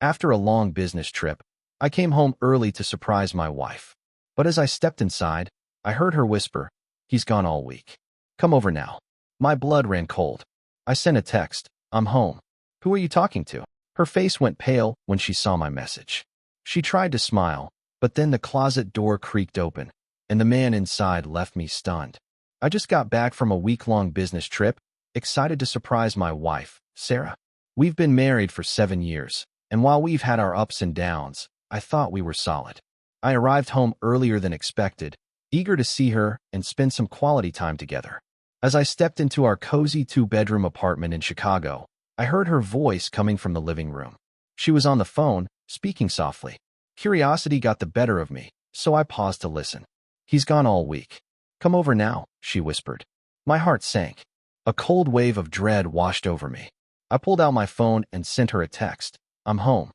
After a long business trip, I came home early to surprise my wife. But as I stepped inside, I heard her whisper, "He's gone all week. Come over now." My blood ran cold. I sent a text, "I'm home. Who are you talking to?" Her face went pale when she saw my message. She tried to smile, but then the closet door creaked open, and the man inside left me stunned. I just got back from a week-long business trip, excited to surprise my wife, Sarah. We've been married for 7 years, and while we've had our ups and downs, I thought we were solid. I arrived home earlier than expected, eager to see her and spend some quality time together. As I stepped into our cozy 2-bedroom apartment in Chicago, I heard her voice coming from the living room. She was on the phone, speaking softly. Curiosity got the better of me, so I paused to listen. "He's gone all week. Come over now," she whispered. My heart sank. A cold wave of dread washed over me. I pulled out my phone and sent her a text. "I'm home."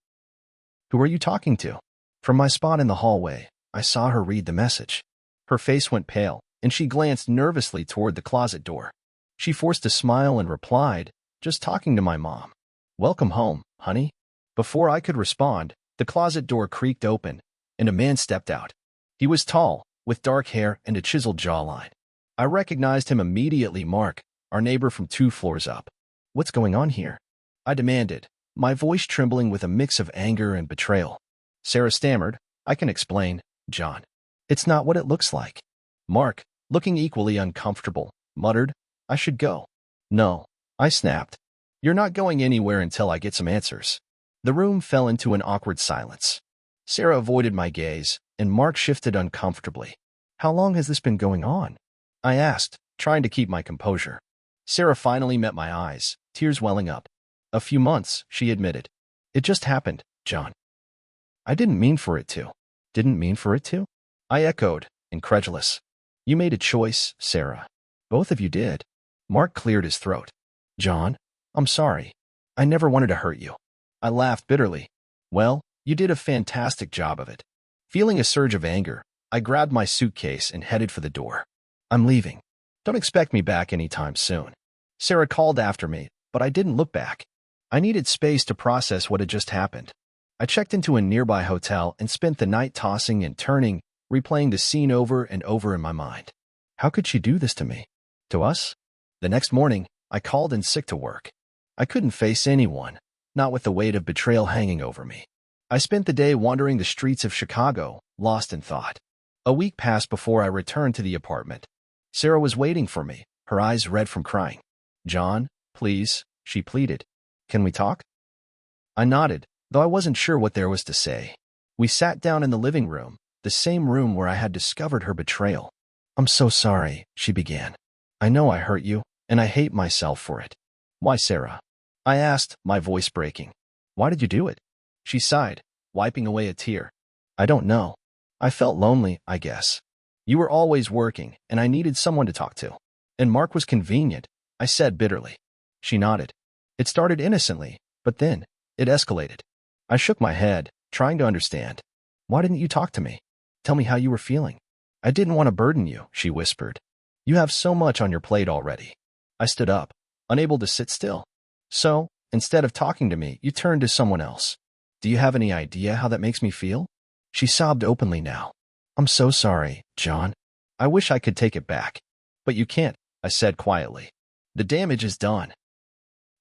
"Who are you talking to?" From my spot in the hallway, I saw her read the message. Her face went pale, and she glanced nervously toward the closet door. She forced a smile and replied, "Just talking to my mom." "Welcome home, honey." Before I could respond, the closet door creaked open, and a man stepped out. He was tall, with dark hair and a chiseled jawline. I recognized him immediately. "Mark, our neighbor from 2 floors up." "What's going on here?" I demanded, my voice trembling with a mix of anger and betrayal. Sarah stammered, "I can explain, John. It's not what it looks like." Mark, looking equally uncomfortable, muttered, "I should go." "No," I snapped. "You're not going anywhere until I get some answers." The room fell into an awkward silence. Sarah avoided my gaze, and Mark shifted uncomfortably. "How long has this been going on?" I asked, trying to keep my composure. Sarah finally met my eyes, tears welling up. "A few months," she admitted. "It just happened, John." "I didn't mean for it to." "Didn't mean for it to?" I echoed, incredulous. "You made a choice, Sarah. Both of you did." Mark cleared his throat. "John, I'm sorry. I never wanted to hurt you." I laughed bitterly. "Well, you did a fantastic job of it." Feeling a surge of anger, I grabbed my suitcase and headed for the door. "I'm leaving. Don't expect me back anytime soon." Sarah called after me, but I didn't look back. I needed space to process what had just happened. I checked into a nearby hotel and spent the night tossing and turning, replaying the scene over and over in my mind. How could she do this to me? To us? The next morning, I called in sick to work. I couldn't face anyone, not with the weight of betrayal hanging over me. I spent the day wandering the streets of Chicago, lost in thought. A week passed before I returned to the apartment. Sarah was waiting for me, her eyes red from crying. "John, please," she pleaded. "Can we talk?" I nodded, though I wasn't sure what there was to say. We sat down in the living room, the same room where I had discovered her betrayal. "I'm so sorry," she began. "I know I hurt you, and I hate myself for it." "Why, Sarah?" I asked, my voice breaking. "Why did you do it?" She sighed, wiping away a tear. "I don't know. I felt lonely, I guess. You were always working, and I needed someone to talk to. And Mark was convenient," I said bitterly. She nodded. "It started innocently, but then it escalated." I shook my head, trying to understand. "Why didn't you talk to me? Tell me how you were feeling." "I didn't want to burden you," she whispered. "You have so much on your plate already." I stood up, unable to sit still. "So, instead of talking to me, you turned to someone else. Do you have any idea how that makes me feel?" She sobbed openly now. "I'm so sorry, John. I wish I could take it back. But you can't," I said quietly. "The damage is done."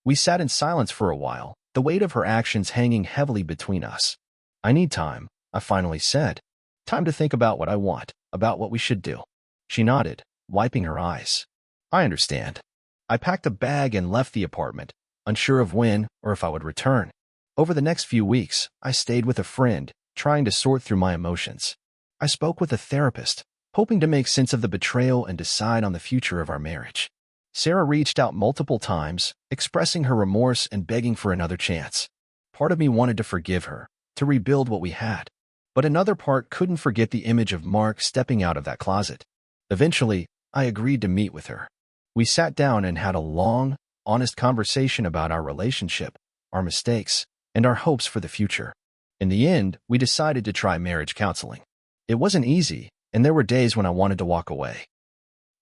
We sat in silence for a while, the weight of her actions hanging heavily between us. "I need time," I finally said. "Time to think about what I want, about what we should do." She nodded, wiping her eyes. "I understand." I packed a bag and left the apartment, unsure of when or if I would return. Over the next few weeks, I stayed with a friend, trying to sort through my emotions. I spoke with a therapist, hoping to make sense of the betrayal and decide on the future of our marriage. Sarah reached out multiple times, expressing her remorse and begging for another chance. Part of me wanted to forgive her, to rebuild what we had. But another part couldn't forget the image of Mark stepping out of that closet. Eventually, I agreed to meet with her. We sat down and had a long, honest conversation about our relationship, our mistakes, and our hopes for the future. In the end, we decided to try marriage counseling. It wasn't easy, and there were days when I wanted to walk away.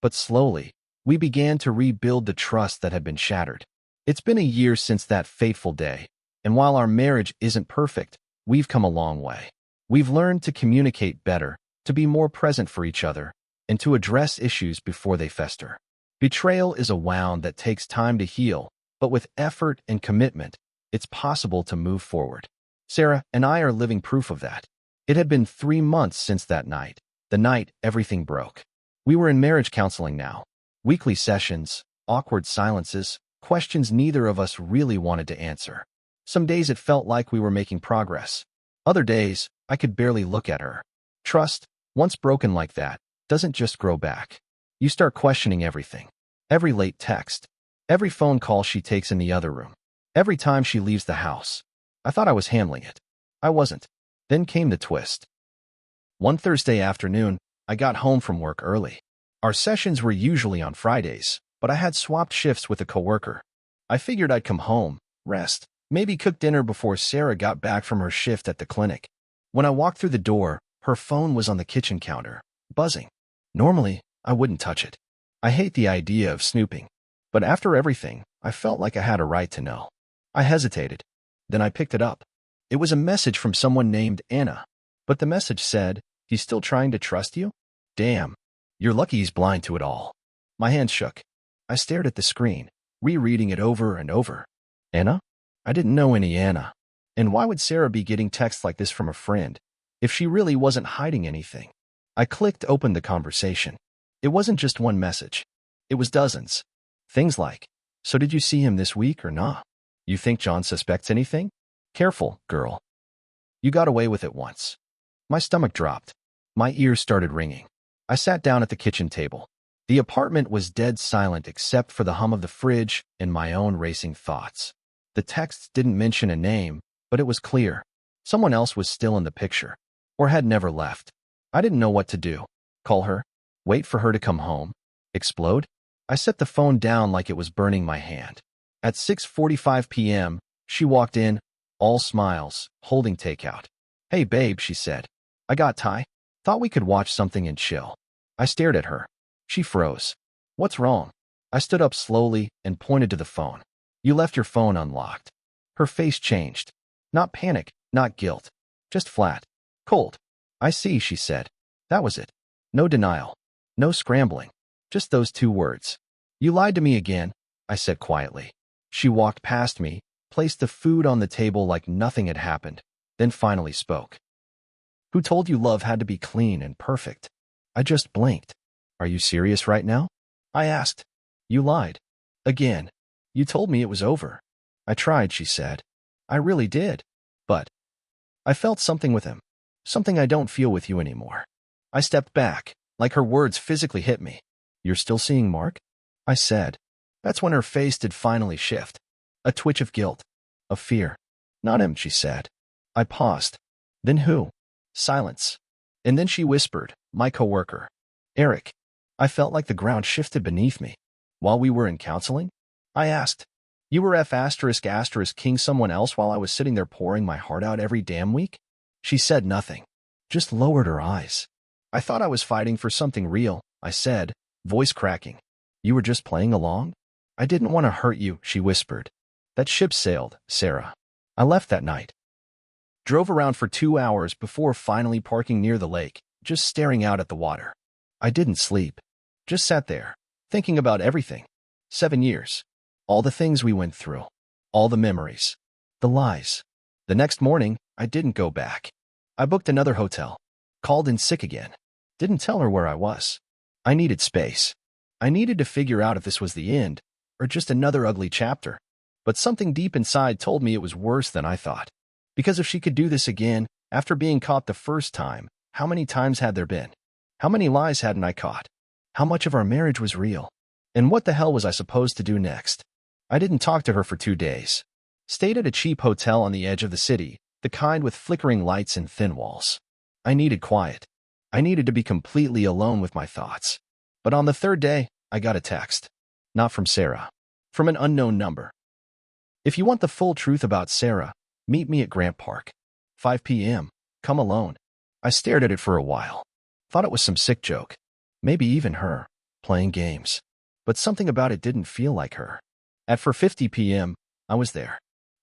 But slowly, we began to rebuild the trust that had been shattered. It's been a year since that fateful day, And while our marriage isn't perfect, we've come a long way. We've learned to communicate better, to be more present for each other, and to address issues before they fester. Betrayal is a wound that takes time to heal, but with effort and commitment, it's possible to move forward. Sarah and I are living proof of that. It had been 3 months since that night, the night everything broke. We were in marriage counseling now. Weekly sessions, awkward silences, questions neither of us really wanted to answer. Some days it felt like we were making progress. Other days, I could barely look at her. Trust, once broken like that, doesn't just grow back. You start questioning everything. Every late text. Every phone call she takes in the other room. Every time she leaves the house. I thought I was handling it. I wasn't. Then came the twist. One Thursday afternoon, I got home from work early. Our sessions were usually on Fridays, but I had swapped shifts with a coworker. I figured I'd come home, rest, maybe cook dinner before Sarah got back from her shift at the clinic. When I walked through the door, her phone was on the kitchen counter, buzzing. Normally, I wouldn't touch it. I hate the idea of snooping. But after everything, I felt like I had a right to know. I hesitated. Then I picked it up. It was a message from someone named Anna. But the message said, "He's still trying to trust you? Damn. You're lucky he's blind to it all." My hand shook. I stared at the screen, rereading it over and over. Anna? I didn't know any Anna. And why would Sarah be getting texts like this from a friend, if she really wasn't hiding anything? I clicked open the conversation. It wasn't just one message. It was dozens. Things like, "So did you see him this week or not? You think John suspects anything? Careful, girl. You got away with it once." My stomach dropped. My ears started ringing. I sat down at the kitchen table. The apartment was dead silent except for the hum of the fridge and my own racing thoughts. The texts didn't mention a name, but it was clear. Someone else was still in the picture, or had never left. I didn't know what to do. Call her? Wait for her to come home? Explode? I set the phone down like it was burning my hand. At 6:45 p.m., she walked in, all smiles, holding takeout. "Hey babe," she said. "I got Thai. Thought we could watch something and chill." I stared at her. She froze. "What's wrong?" I stood up slowly and pointed to the phone. "You left your phone unlocked." Her face changed. Not panic, not guilt. Just flat. Cold. "I see," she said. That was it. No denial. No scrambling. Just those 2 words. "You lied to me again," I said quietly. She walked past me, placed the food on the table like nothing had happened, then finally spoke. "Who told you love had to be clean and perfect?" I just blinked. "Are you serious right now?" I asked. "You lied. Again. You told me it was over." "I tried," she said. "I really did. But I felt something with him. Something I don't feel with you anymore." I stepped back, like her words physically hit me. "You're still seeing Mark?" I said. That's when her face did finally shift. A twitch of guilt. Of fear. "Not him," she said. I paused. "Then who?" Silence. And then she whispered, "My coworker. Eric." I felt like the ground shifted beneath me. "While we were in counseling?" I asked. "You were ***king someone else while I was sitting there pouring my heart out every damn week?" She said nothing. Just lowered her eyes. "I thought I was fighting for something real," I said, voice cracking. "You were just playing along?" "I didn't want to hurt you," she whispered. "That ship sailed, Sarah." I left that night. Drove around for 2 hours before finally parking near the lake, just staring out at the water. I didn't sleep. Just sat there, thinking about everything. 7 years. All the things we went through. All the memories. The lies. The next morning, I didn't go back. I booked another hotel. Called in sick again. Didn't tell her where I was. I needed space. I needed to figure out if this was the end, or just another ugly chapter. But something deep inside told me it was worse than I thought. Because if she could do this again, after being caught the first time, how many times had there been? How many lies hadn't I caught? How much of our marriage was real? And what the hell was I supposed to do next? I didn't talk to her for 2 days. Stayed at a cheap hotel on the edge of the city, the kind with flickering lights and thin walls. I needed quiet. I needed to be completely alone with my thoughts. But on the 3rd day, I got a text. Not from Sarah. From an unknown number. "If you want the full truth about Sarah, meet me at Grant Park. 5 p.m. Come alone." I stared at it for a while. Thought it was some sick joke. Maybe even her, playing games. But something about it didn't feel like her. At 4:50 p.m., I was there.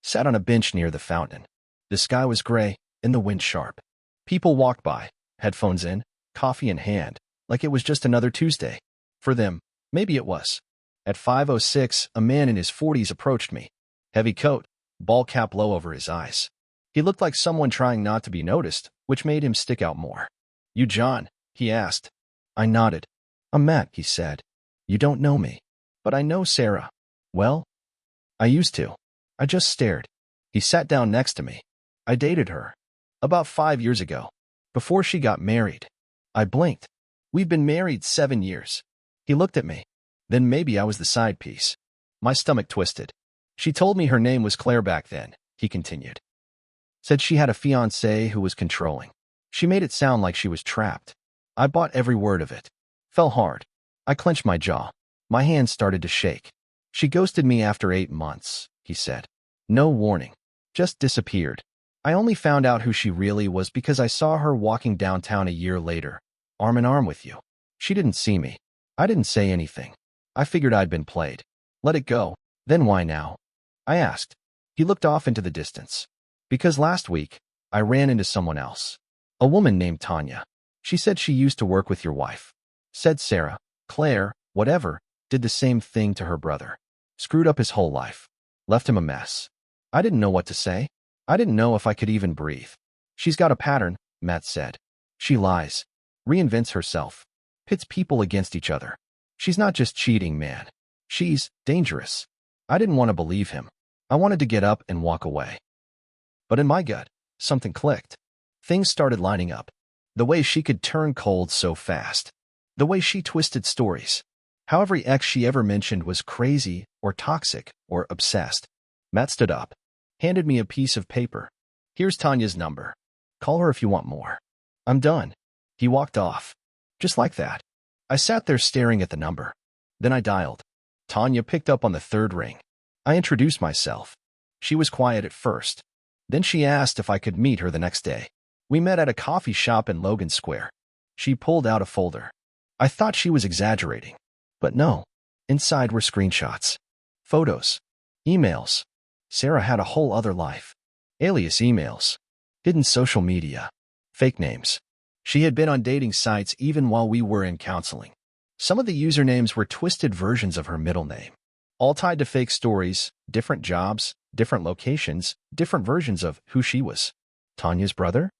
Sat on a bench near the fountain. The sky was gray, and the wind sharp. People walked by, headphones in, coffee in hand, like it was just another Tuesday. For them, maybe it was. At 5:06, a man in his 40s approached me. Heavy coat, ball cap low over his eyes. He looked like someone trying not to be noticed, which made him stick out more. "You John?" he asked. I nodded. "I'm Matt," he said. "You don't know me. But I know Sarah." "Well, I used to." I just stared. He sat down next to me. "I dated her. About 5 years ago. Before she got married." I blinked. "We've been married 7 years." He looked at me. Then maybe I was the side piece. My stomach twisted. "She told me her name was Claire back then," he continued. "Said she had a fiancé who was controlling. She made it sound like she was trapped." I bought every word of it. Fell hard. I clenched my jaw. My hands started to shake. "She ghosted me after 8 months," he said. "No warning. Just disappeared. I only found out who she really was because I saw her walking downtown a year later, arm in arm with you. She didn't see me. I didn't say anything. I figured I'd been played. Let it go. Then why now?" I asked. He looked off into the distance. "Because last week, I ran into someone else. A woman named Tanya. She said she used to work with your wife. Said Sarah, Claire, whatever, did the same thing to her brother. Screwed up his whole life. Left him a mess. I didn't know what to say. I didn't know if I could even breathe. She's got a pattern," Matt said. "She lies. Reinvents herself. Pits people against each other. She's not just cheating, man. She's dangerous." I didn't want to believe him. I wanted to get up and walk away. But in my gut, something clicked. Things started lining up. The way she could turn cold so fast. The way she twisted stories. How every ex she ever mentioned was crazy or toxic or obsessed. Matt stood up, handed me a piece of paper. "Here's Tanya's number. Call her if you want more." "I'm done." He walked off. Just like that. I sat there staring at the number. Then I dialed. Tanya picked up on the third ring. I introduced myself. She was quiet at first. Then she asked if I could meet her the next day. We met at a coffee shop in Logan Square. She pulled out a folder. I thought she was exaggerating. But no. Inside were screenshots. Photos. Emails. Sarah had a whole other life. Alias emails. Hidden social media. Fake names. She had been on dating sites even while we were in counseling. Some of the usernames were twisted versions of her middle name. All tied to fake stories, different jobs, different locations, different versions of who she was. Tanya's brother?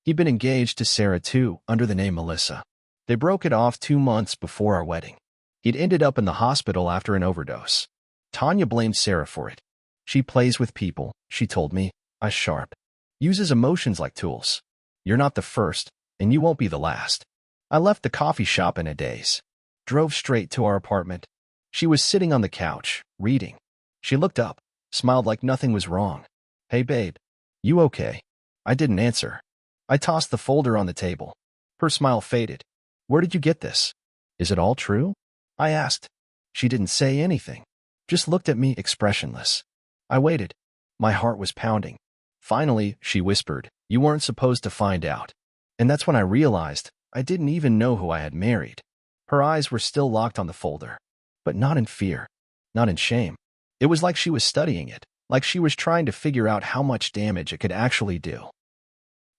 He'd been engaged to Sarah too, under the name Melissa. They broke it off 2 months before our wedding. He'd ended up in the hospital after an overdose. Tanya blamed Sarah for it. "She plays with people," she told me. I sharp. "Uses emotions like tools. You're not the first, and you won't be the last." I left the coffee shop in a daze. Drove straight to our apartment. She was sitting on the couch, reading. She looked up, smiled like nothing was wrong. "Hey babe, you okay?" I didn't answer. I tossed the folder on the table. Her smile faded. "Where did you get this? Is it all true?" I asked. She didn't say anything. Just looked at me expressionless. I waited. My heart was pounding. Finally, she whispered, "You weren't supposed to find out." And that's when I realized I didn't even know who I had married. Her eyes were still locked on the folder. But not in fear. Not in shame. It was like she was studying it. Like she was trying to figure out how much damage it could actually do.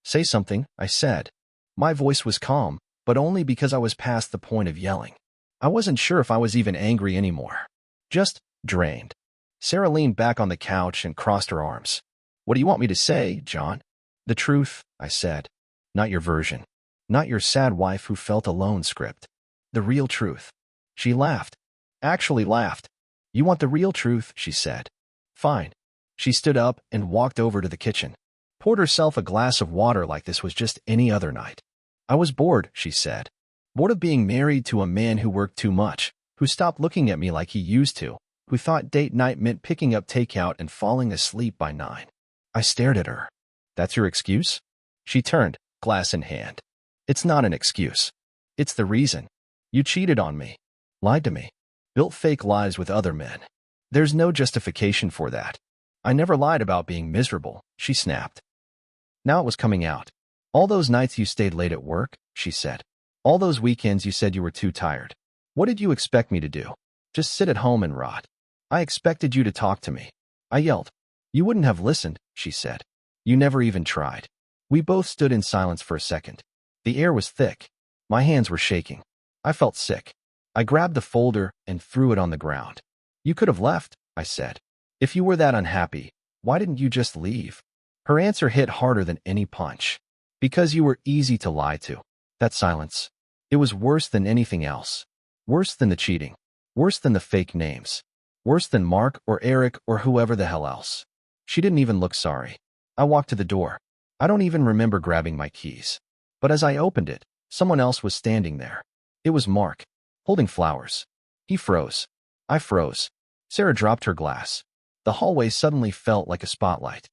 "Say something," I said. My voice was calm, but only because I was past the point of yelling. I wasn't sure if I was even angry anymore. Just drained. Sarah leaned back on the couch and crossed her arms. "What do you want me to say, John?" "The truth," I said. "Not your version. Not your sad wife who felt alone script. The real truth." She laughed. Actually laughed. "You want the real truth," she said. "Fine." She stood up and walked over to the kitchen. Poured herself a glass of water like this was just any other night. "I was bored," she said. "Bored of being married to a man who worked too much, who stopped looking at me like he used to, who thought date night meant picking up takeout and falling asleep by 9. I stared at her. "That's your excuse?" She turned, glass in hand. "It's not an excuse. It's the reason. You cheated on me. Lied to me. Built fake lives with other men. There's no justification for that. I never lied about being miserable," she snapped. Now it was coming out. "All those nights you stayed late at work," she said. "All those weekends you said you were too tired. What did you expect me to do? Just sit at home and rot? I expected you to talk to me." I yelled. You wouldn't have listened, she said. You never even tried. We both stood in silence for a second. The air was thick. My hands were shaking. I felt sick. I grabbed the folder and threw it on the ground. You could have left, I said. If you were that unhappy, why didn't you just leave? Her answer hit harder than any punch. Because you were easy to lie to. That silence. It was worse than anything else. Worse than the cheating. Worse than the fake names. Worse than Mark or Eric or whoever the hell else. She didn't even look sorry. I walked to the door. I don't even remember grabbing my keys. But as I opened it, someone else was standing there. It was Mark, holding flowers. He froze. I froze. Sarah dropped her glass. The hallway suddenly felt like a spotlight.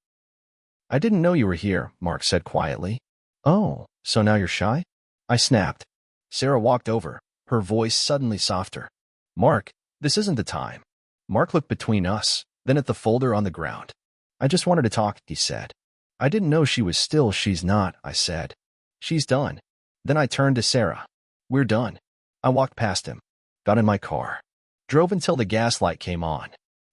I didn't know you were here, Mark said quietly. Oh, so now you're shy? I snapped. Sarah walked over, her voice suddenly softer. Mark, this isn't the time. Mark looked between us, then at the folder on the ground. I just wanted to talk, he said. I didn't know she was still. She's not, I said. She's done. Then I turned to Sarah. We're done. I walked past him, got in my car, drove until the gas light came on.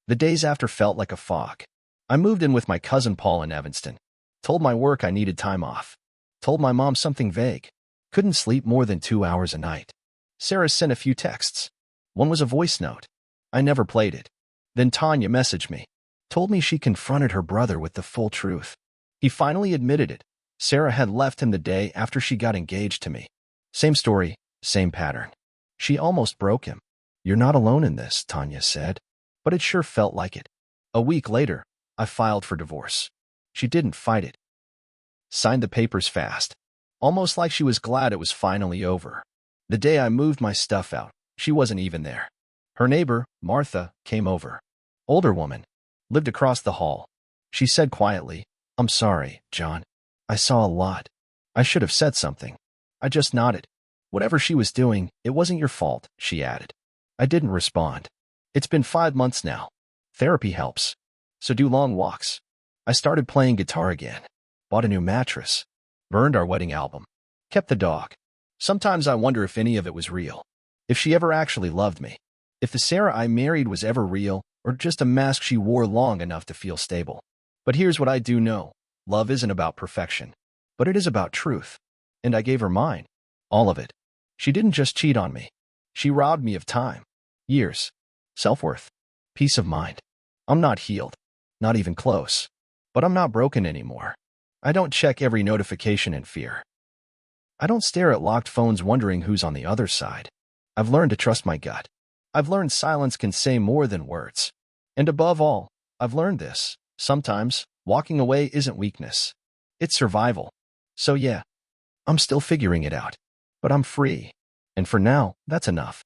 The days after felt like a fog. I moved in with my cousin Paul in Evanston. Told my work I needed time off. Told my mom something vague. Couldn't sleep more than 2 hours a night. Sarah sent a few texts. One was a voice note. I never played it. Then Tanya messaged me. Told me she confronted her brother with the full truth. He finally admitted it. Sarah had left him the day after she got engaged to me. Same story, same pattern. She almost broke him. You're not alone in this, Tanya said. But it sure felt like it. A week later, I filed for divorce. She didn't fight it. Signed the papers fast. Almost like she was glad it was finally over. The day I moved my stuff out, she wasn't even there. Her neighbor, Martha, came over. Older woman. Lived across the hall. She said quietly, I'm sorry, John. I saw a lot. I should have said something. I just nodded. Whatever she was doing, it wasn't your fault, she added. I didn't respond. It's been 5 months now. Therapy helps. So do long walks. I started playing guitar again. Bought a new mattress. Burned our wedding album. Kept the dog. Sometimes I wonder if any of it was real. If she ever actually loved me. If the Sarah I married was ever real, or just a mask she wore long enough to feel stable. But here's what I do know. Love isn't about perfection. But it is about truth. And I gave her mine. All of it. She didn't just cheat on me. She robbed me of time. Years. Self-worth. Peace of mind. I'm not healed. Not even close. But I'm not broken anymore. I don't check every notification in fear. I don't stare at locked phones wondering who's on the other side. I've learned to trust my gut. I've learned silence can say more than words. And above all, I've learned this. Sometimes, walking away isn't weakness. It's survival. So yeah, I'm still figuring it out. But I'm free. And for now, that's enough.